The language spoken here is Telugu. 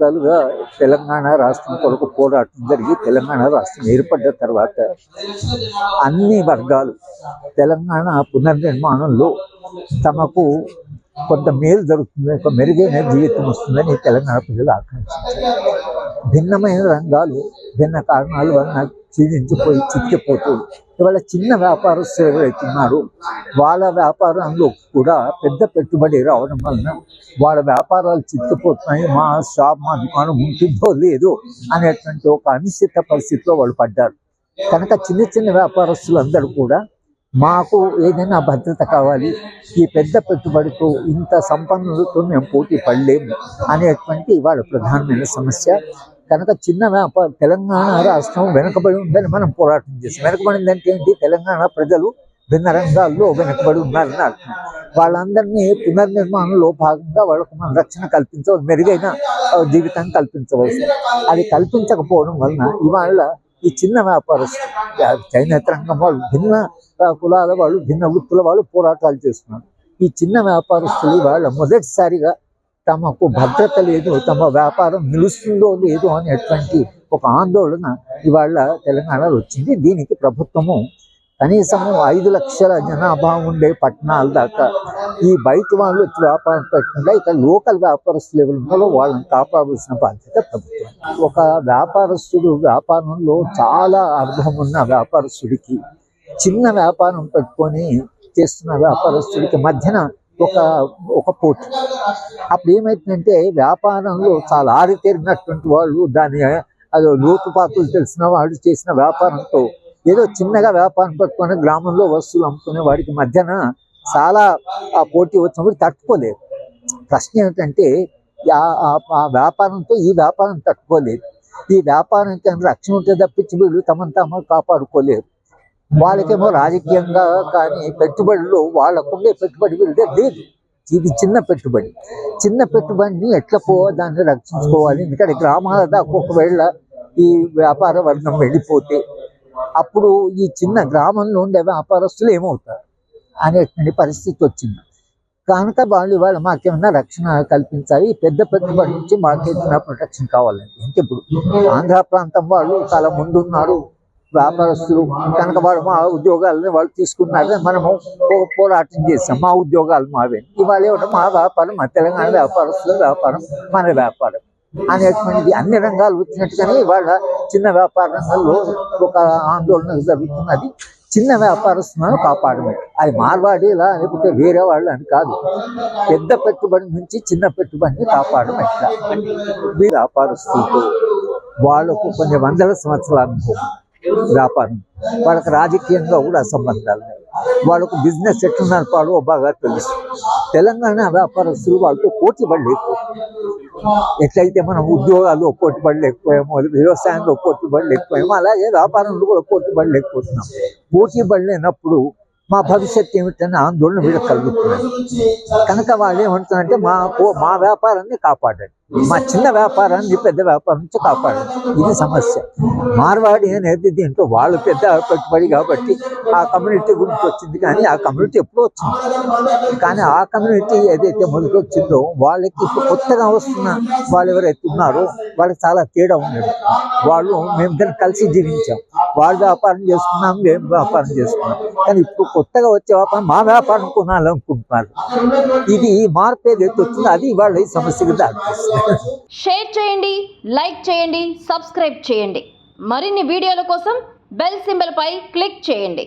దశాబ్దాలుగా తెలంగాణ రాష్ట్రం కొరకు పోరాటం జరిగి తెలంగాణ రాష్ట్రం ఏర్పడ్డ తర్వాత అన్ని వర్గాలు తెలంగాణ పునర్నిర్మాణంలో తమకు కొంత మేలు జరుగుతుంది, ఒక మెరుగైన జీవితం వస్తుందని తెలంగాణ ప్రజలు ఆకాంక్షించారు. భిన్నమైన రంగాలు భిన్న కారణాల వలన క్షీణించిపోయి చిక్కిపోతూ ఇవాళ చిన్న వ్యాపారస్తులు ఎవరైతున్నారు వాళ్ళ వ్యాపారంలో కూడా పెద్ద పెట్టుబడి రావడం వలన వాళ్ళ వ్యాపారాలు చిక్కిపోతున్నాయి, మా షాప్ మా దుకాణం ఉంటుందో లేదో అనేటువంటి ఒక అనిశ్చిత పరిస్థితిలో వాళ్ళు పడ్డారు. కనుక చిన్న చిన్న వ్యాపారస్తులు అందరూ కూడా మాకు ఏదైనా భద్రత కావాలి, ఈ పెద్ద పెట్టుబడితో ఇంత సంపన్నులతో మేము పోటీ పడలేము అనేటువంటి ఇవాళ ప్రధానమైన సమస్య. కనుక చిన్న తెలంగాణ రాష్ట్రం వెనుకబడి ఉందని మనం పోరాటం చేస్తాం. వెనుకబడిందంటే ఏంటి? తెలంగాణ ప్రజలు భిన్న రంగాల్లో వెనుకబడి ఉన్నారని అర్థం. వాళ్ళందరినీ పునర్నిర్మాణంలో భాగంగా వాళ్ళకు మనం రక్షణ కల్పించవలసి, మెరుగైన జీవితాన్ని కల్పించవలసి, అది కల్పించకపోవడం వలన ఇవాళ ఈ చిన్న వ్యాపారస్తులు, చేనేత రంగం వాళ్ళు, భిన్న కులాల వాళ్ళు, భిన్న వృత్తుల వాళ్ళు పోరాటాలు చేస్తున్నారు. ఈ చిన్న వ్యాపారస్తులు వాళ్ళ మొదటిసారిగా తమకు భద్రత లేదు, తమ వ్యాపారం నిలుస్తుందో లేదో అనేటువంటి ఒక ఆందోళన ఇవాళ తెలంగాణలో వచ్చింది. దీనికి ప్రభుత్వము కనీసము 5 లక్షల జనాభా ఉండే పట్టణాల దాకా ఈ బయట వాళ్ళు వచ్చి వ్యాపారం పెట్టకుండా ఇక్కడ లోకల్ వ్యాపారస్తులు ఎవరు ఉన్నారో వాళ్ళని కాపాడాల్సిన బాధ్యత ప్రభుత్వం. ఒక వ్యాపారస్తుడు వ్యాపారంలో చాలా అర్థం ఉన్న వ్యాపారస్తుడికి చిన్న వ్యాపారం పెట్టుకొని చేస్తున్న వ్యాపారస్తుడికి మధ్యన ఒక పోటీ. అప్పుడు ఏమైతుందంటే వ్యాపారంలో చాలా ఆరితేరినటువంటి వాళ్ళు, దాని అది లోతుపాతులు తెలిసిన వాళ్ళు చేసిన వ్యాపారంతో ఏదో చిన్నగా వ్యాపారం పెట్టుకొని గ్రామంలో వస్తువులు అమ్ముకునే వాడికి మధ్యన చాలా ఆ పోటీ వచ్చినప్పుడు తట్టుకోలేదు. ప్రశ్న ఏమిటంటే ఆ వ్యాపారంతో ఈ వ్యాపారం తట్టుకోలేదు. ఈ వ్యాపారానికి రక్షణ ఉంటే తప్పించి వీళ్ళు తమను తాము కాపాడుకోలేరు. వాళ్ళకేమో రాజకీయంగా కానీ పెట్టుబడులు వాళ్ళకుండే పెట్టుబడి వీళ్ళే లేదు. ఇది చిన్న పెట్టుబడి. చిన్న పెట్టుబడిని ఎట్లా దాన్ని రక్షించుకోవాలి? ఎందుకంటే గ్రామాల దాకా ఒకవేళ ఈ వ్యాపార వర్గం వెళ్ళిపోతే అప్పుడు ఈ చిన్న గ్రామంలో ఉండే వ్యాపారస్తులు ఏమవుతారు అనేటువంటి పరిస్థితి వచ్చింది. కనుక వాళ్ళు మాకేమన్నా రక్షణ కల్పించాలి, పెద్ద పెట్టుబడి నుంచి మాకేదైనా ప్రొటెక్షన్ కావాలండి. అంటే ఇప్పుడు ఆంధ్ర ప్రాంతం వాళ్ళు చాలా ముందున్నారు వ్యాపారస్తులు, కనుక వాళ్ళు మా ఉద్యోగాలని వాళ్ళు తీసుకున్నారు, మనము పోరాటం చేస్తాం, మా ఉద్యోగాలు మావే. ఇవాళ ఏమిటో మా వ్యాపారం, మా తెలంగాణ వ్యాపారస్తుల వ్యాపారం, మన వ్యాపారం అనేటువంటిది అన్ని రంగాలు వచ్చినట్టుగానే ఇవాళ చిన్న వ్యాపార రంగంలో ఒక ఆందోళన జరుగుతున్నది. చిన్న వ్యాపారస్తులను కాపాడమే, అది మార్వాడీలా లేకపోతే వేరే వాళ్ళు అని కాదు. పెద్ద పెట్టుబడి నుంచి చిన్న పెట్టుబడిని కాపాడడం ఎట్లా? వ్యాపారస్తులతో వాళ్ళకు కొన్ని వందల సంవత్సరాలకు వ్యాపారం, వాళ్ళకి రాజకీయంగా కూడా సంబంధాలు, వాళ్ళకు బిజినెస్ ఎట్లా నడపాలో బాగా తెలుసు. తెలంగాణ వ్యాపారస్తులు వాళ్ళతో పోటీ పడలేకపోయాము. ఎట్లయితే మనం ఉద్యోగాల్లో పోటీ పడలేకపోయామో, వ్యవసాయంలో పోటీ పడలేకపోయామో, అలాగే వ్యాపారంలో కూడా పోటీ పడలేకపోతున్నాం. పోటీ పడలేనప్పుడు మా భవిష్యత్తు ఏమిటనే ఆందోళన వీళ్ళకి కలుగుతున్నది. కనుక వాళ్ళు ఏమంటున్నారంటే మా వ్యాపారాన్ని కాపాడండి, మా చిన్న వ్యాపారాన్ని పెద్ద వ్యాపారం నుంచి కాపాడండి. ఇది సమస్య. మార్వాడి అనేది దీంట్లో వాళ్ళు పెద్ద పెట్టుబడి కాబట్టి ఆ కమ్యూనిటీ గురించి వచ్చింది, కానీ ఆ కమ్యూనిటీ ఎప్పుడూ వచ్చింది. కానీ ఆ కమ్యూనిటీ ఏదైతే మొదటి వచ్చిందో వాళ్ళకి ఇప్పుడు కొత్తగా వస్తున్న వాళ్ళు ఎవరైతే ఉన్నారో వాళ్ళకి చాలా తేడా ఉండదు. మేము దాన్ని కలిసి జీవించాం, వాళ్ళు వ్యాపారం చేసుకున్నాం, మేము వ్యాపారం చేసుకున్నాం. కానీ ఇప్పుడు కొత్తగా వచ్చే వ్యాపారం మా వ్యాపారం కొనాలనుకుంటున్నారు. ఇది మార్పు ఏదైతే వచ్చిందో అది వాళ్ళ ఈ సమస్యకు దారితీస్తుంది. షేర్ చేయండి, లైక్ చేయండి, సబ్స్క్రైబ్ చేయండి. మరిన్ని వీడియోల కోసం బెల్ సింబల్ పై క్లిక్ చేయండి.